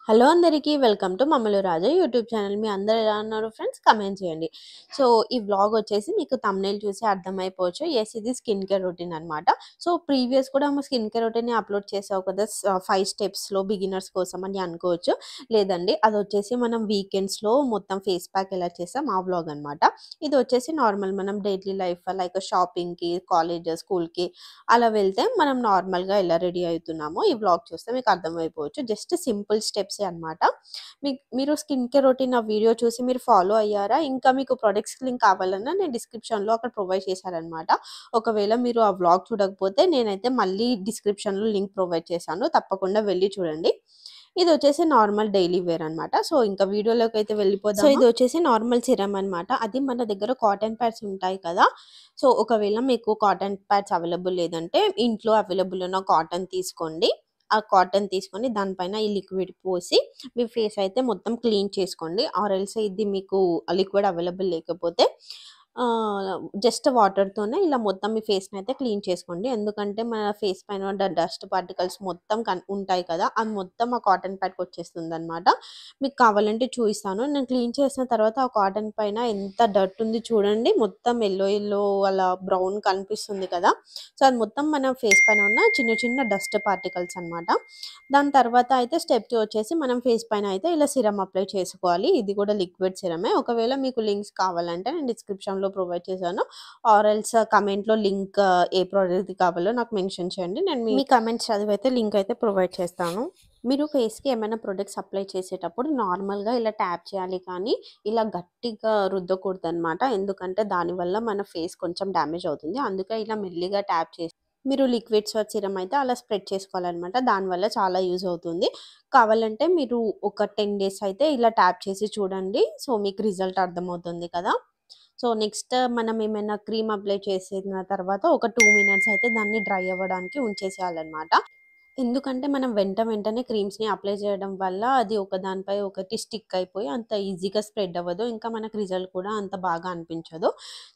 Hello అందరికీ welcome to Mammalu Raja YouTube channel. మీ అందరూ ఎలా ఉన్నారు ఫ్రెండ్స్? కమెంట్ చేయండి. సో, ఈ వ్లాగ్ వచ్చేసి మీకు థంబ్‌నెయిల్ చూసి అర్థమైపోవచ్చు. యెస్, ఇది స్కిన్ కేర్ రొటీన్ అనమాట. సో, ప్రీవియస్ కూడా స్కిన్ కేర్ రొటీన్‌ని అప్‌లోడ్ చేసావు కదా! 5 స్టెప్స్‌లో బిగినర్స్ కోసం అని అనుకోవచ్చు. లేదండి, అదొచ్చేసి మనం వీకెండ్స్‌లో మొత్తం ఫేస్ ప్యాక్ ఎలా చేసాం ఆ వ్లాగ్ అనమాట. ఇది వచ్చేసి నార్మల్ మనం డైలీ లైఫ్ లైక్ షాపింగ్‌కి, కాలేజ్, స్కూల్‌కి అలా వెళ్తే మనం నార్మల్‌గా ఎలా రెడీ అవుతున్నామో ఈ వ్లాగ్ చూస్తే మీకు అర్థమైపోవచ్చు. జస్ట్ సింపుల్ స్టెప్సే అనమాట. మీరు స్కిన్ కేర్ రొటీన్ ఆ వీడియో చూసి మీరు ఫాలో అయ్యారా? ఇంకా మీకు ప్రొడక్ట్స్ లింక్ కావాలన్నా నేను డిస్క్రిప్షన్‌లో అక్కడ ప్రొవైడ్ చేశారనమాట. ఒకవేళ మీరు ఆ వ్లాగ్ చూడకపోతే నేనైతే మళ్ళీ డిస్క్రిప్షన్‌లో లింక్ ప్రొవైడ్ చేశాను. తప్పకుండా వెళ్లి చూడండి. ఇదొచ్చేసి నార్మల్ డైలీ వేర్ అనమాట. సో, ఇంకా వీడియోలోకైతే వెళ్ళిపోదామా? సో, ఇదొచ్చేసి నార్మల్ సిరమ్ అనమాట. అది మన దగ్గర కాటన్ ప్యాడ్స్ ఉంటాయి కదా! సో, ఒకవేళ మీకు కాటన్ ప్యాడ్స్ అవైలబుల్ లేదంటే ఇంట్లో అవైలబుల్ ఉన్న కాటన్ తీసుకోండి. ఆ కాటన్ తీసుకొని దానిపైన ఈ లిక్విడ్ పోసి మీ ఫేస్ అయితే మొత్తం క్లీన్ చేసుకోండి. ఆర్ ఎల్స్ ఇది మీకు లిక్విడ్ అవైలబుల్ లేకపోతే జస్ట్ వాటర్‌తోనే ఇలా మొత్తం మీ ఫేస్‌నైతే క్లీన్ చేసుకోండి. ఎందుకంటే మన ఫేస్ పైన డస్ట్ పార్టికల్స్ మొత్తం ఉంటాయి కదా! అది మొత్తం ఆ కాటన్ ప్యాడ్‌కొచ్చేస్తుందనమాట. మీకు కావాలంటే చూయిస్తాను. నేను క్లీన్ చేసిన తర్వాత ఆ కాటన్ పైన ఎంత డర్ట్ ఉంది చూడండి. మొత్తం యెల్లో అలా బ్రౌన్ కనిపిస్తుంది కదా! సో, అది మొత్తం మన ఫేస్ పైన ఉన్న చిన్న చిన్న డస్ట్ పార్టికల్స్ అనమాట. దాని తర్వాత అయితే స్టెప్ 2 వచ్చేసి మనం ఫేస్ పైన అయితే ఇలా సిరమ్ అప్లై చేసుకోవాలి. ఇది కూడా లిక్విడ్ సిరమే. ఒకవేళ మీకు లింక్స్ కావాలంటే నేను డిస్క్రిప్షన్‌లో ప్రొవైడ్ చేశాను. ఆర్ ఎల్స్ కమెంట్‌లో లింక్ ఏ ప్రొడక్ట్‌ది కావాలో నాకు మెన్షన్ చేయండి. నేను మీ కమెంట్స్ చదివైతే లింక్ అయితే ప్రొవైడ్ చేస్తాను. మీరు ఫేస్‌కి ఏమైనా ప్రొడక్ట్స్ అప్లై చేసేటప్పుడు నార్మల్‌గా ఇలా ట్యాప్ చేయాలి కానీ, ఇలా గట్టిగా రుద్దకూడదనమాట. ఎందుకంటే దానివల్ల మన ఫేస్ కొంచెం డ్యామేజ్ అవుతుంది. అందుకే ఇలా మెల్లిగా ట్యాప్ చేసి మీరు లిక్విడ్స్ ఆర్ సిరమ్ అయితే అలా స్ప్రెడ్ చేసుకోవాలనమాట. దానివల్ల చాలా యూజ్ అవుతుంది. కావాలంటే మీరు ఒక 10 డేస్ అయితే ఇలా ట్యాప్ చేసి చూడండి. సో, మీకు రిజల్ట్ అర్థమవుతుంది కదా! సో, నెక్స్ట్ మనం ఏమైనా క్రీమ్ అప్లై చేసిన తర్వాత ఒక 2 మినిట్స్ అయితే దాన్ని డ్రై అవ్వడానికి ఉంచేసేయాలనమాట. ఎందుకంటే మనం వెంటనే క్రీమ్స్‌ని అప్లై చేయడం వల్ల అది ఒకదానిపై ఒకటి స్టిక్ అయిపోయి అంత ఈజీగా స్ప్రెడ్ అవ్వదు. ఇంకా మనకు రిజల్ట్ కూడా అంత బాగా అనిపించదు.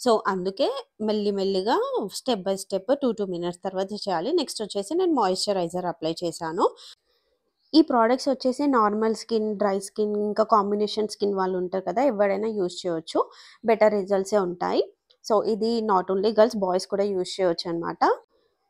సో, అందుకే మెల్లిగా స్టెప్ బై స్టెప్ 2 మినిట్స్ తర్వాత చేయాలి. నెక్స్ట్ వచ్చేసి నేను మాయిశ్చరైజర్ అప్లై చేశాను. ఈ ప్రొడక్ట్స్ వచ్చేసి నార్మల్ స్కిన్, డ్రై స్కిన్ ఇంకా కాంబినేషన్ స్కిన్ వాళ్ళు ఉంటారు కదా! ఎవరైనా యూజ్ చేయొచ్చు. బెటర్ రిజల్ట్సే ఉంటాయి. సో, ఇది నాట్ ఓన్లీ గర్ల్స్, బాయ్స్ కూడా యూజ్ చేయొచ్చనమాట.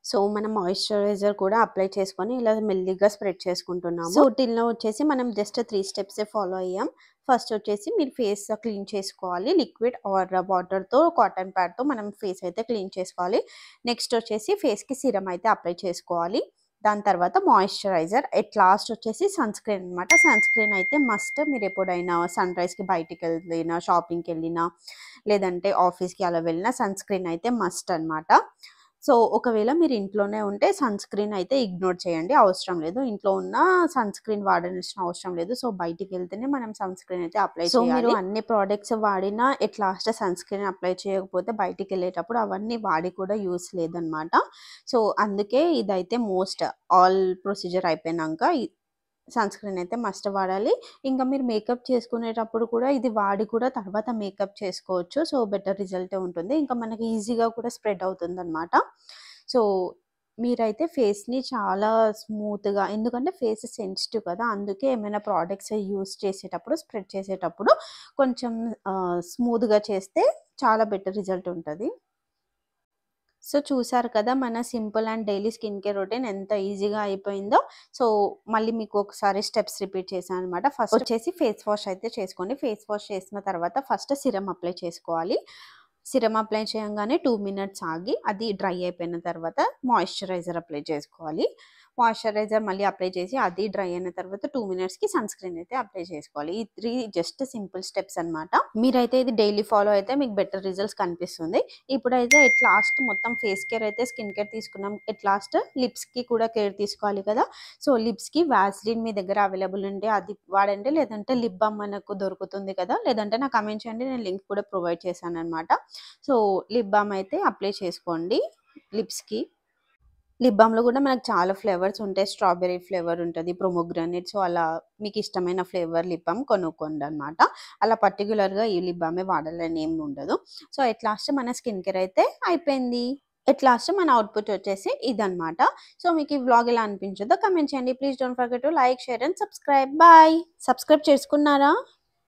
సో, మనం మాయిశ్చరైజర్ కూడా అప్లై చేసుకొని ఇలా మెల్లిగా స్ప్రెడ్ చేసుకుంటున్నాము. సో, టిల్ నౌ వచ్చేసి మనం జస్ట్ 3 స్టెప్సే ఫాలో అయ్యాం. ఫస్ట్ వచ్చేసి మీరు ఫేస్ క్లీన్ చేసుకోవాలి. లిక్విడ్ ఆర్ వాటర్‌తో కాటన్ ప్యాడ్‌తో మనం ఫేస్ అయితే క్లీన్ చేసుకోవాలి. నెక్స్ట్ వచ్చేసి ఫేస్‌కి సిరమ్ అయితే అప్లై చేసుకోవాలి. దాని తర్వాత మాయిశ్చరైజర్. ఎట్ లాస్ట్ వచ్చేసి సన్ స్క్రీన్ అనమాట. సన్ స్క్రీన్ అయితే మస్ట్. మీరెప్పుడైనా సన్‌రైజ్‌కి బయటికెళ్ళినా, షాపింగ్‌కెళ్ళినా, లేదంటే ఆఫీస్‌కి అలా వెళ్ళినా సన్ స్క్రీన్ అయితే మస్ట్ అనమాట. సో, ఒకవేళ మీరు ఇంట్లోనే ఉంటే సన్ స్క్రీన్ అయితే ఇగ్నోర్ చేయండి. అవసరం లేదు. ఇంట్లో ఉన్న సన్ స్క్రీన్ వాడాల్సిన అవసరం లేదు. సో, బయటికెళ్తేనే మనం సన్ స్క్రీన్ అయితే అప్లై చేయాలి. సో, మీరు అన్ని ప్రొడక్ట్స్ వాడినా at last sunscreen apply చేయకపోతే బయటికెళ్ళేటప్పుడు అవన్నీ వాడి కూడా యూజ్ లేదనమాట. సో, అందుకే ఇదైతే మోస్ట్ ఆల్ ప్రొసీజర్ అయిపోయినంక సన్ స్క్రీన్ అయితే మస్ట్ వాడాలి. ఇంకా మీరు మేకప్ చేసుకునేటప్పుడు కూడా ఇది వాడి కూడా తర్వాత మేకప్ చేసుకోవచ్చు. సో, బెటర్ రిజల్టే ఉంటుంది. ఇంకా మనకి ఈజీగా కూడా స్ప్రెడ్ అవుతుందనమాట. సో, మీరైతే ఫేస్‌ని చాలా స్మూత్‌గా, ఎందుకంటే ఫేస్ సెన్సిటివ్ కదా! అందుకే ఏమైనా ప్రొడక్ట్స్ యూజ్ చేసేటప్పుడు, స్ప్రెడ్ చేసేటప్పుడు కొంచెం స్మూత్‌గా చేస్తే చాలా బెటర్ రిజల్ట్ ఉంటది. సో, చూసారు కదా! మన simple and daily skin care routine ఎంత ఈజీగా అయిపోయిందో. సో, మళ్ళీ మీకు ఒకసారి స్టెప్స్ రిపీట్ చేశాననమాట. ఫస్ట్ వచ్చేసి ఫేస్ వాష్ అయితే చేసుకోండి. ఫేస్ వాష్ చేసిన తర్వాత ఫస్ట్ సిరమ్ అప్లై చేసుకోవాలి. సిరమ్ అప్లై చేయంగానే 2 మినిట్స్ ఆగి అది డ్రై అయిపోయిన తర్వాత మాయిశ్చరైజర్ అప్లై చేసుకోవాలి. మాయిశ్చరైజర్ మళ్ళీ అప్లై చేసి అది డ్రై అయిన తర్వాత 2 మినిట్స్‌కి సన్ స్క్రీన్ అయితే అప్లై చేసుకోవాలి. ఈ 3 జస్ట్ సింపుల్ స్టెప్స్ అనమాట. మీరైతే ఇది డైలీ ఫాలో అయితే మీకు బెటర్ రిజల్ట్స్ కనిపిస్తుంది. ఇప్పుడైతే ఎట్ లాస్ట్ మొత్తం ఫేస్ కేర్ అయితే స్కిన్ కేర్ తీసుకున్నాం. ఎట్ లాస్ట్ లిప్స్‌కి కూడా కేర్ తీసుకోవాలి కదా! సో, లిప్స్‌కి వాస్లిన్ మీ దగ్గర అవైలబుల్ ఉంటే అది వాడండి. లేదంటే లిప్ బామ్ మనకు దొరుకుతుంది కదా! లేదంటే నాకు కమెంట్ చేయండి. నేను లింక్ కూడా ప్రొవైడ్ చేశాననమాట. సో, లిప్ బామ్ అయితే అప్లై చేసుకోండి లిప్స్‌కి. లిప్ బామ్‌లో గూడా మనకు చాలా ఫ్లేవర్స్ ఉంటాయి. స్ట్రాబెర్రీ ఫ్లేవర్ ఉంటది. ప్రొమోగ్రానేట్. సో, అలా మీకిష్టమైన ఫ్లేవర్ లిప్ బామ్ కొనుక్కోండనమాట. అలా పర్టిక్యులర్‌గా ఈ లిప్ బామే వాడాలని ఏమి ఉండదు. సో, ఎట్ లాస్ట్ మన స్కిన్ కేర్ అయితే అయిపోయింది. ఎట్ లాస్ట్ మన అవుట్‌పుట్ వచ్చేసి ఇదన్నమాట. సో, మీకు ఈ వ్లాగ్ ఎలా అనిపించిందో కామెంట్ చేయండి. Please don't forget to like, share and subscribe. Bye. Subscribe చేసుకున్నారా?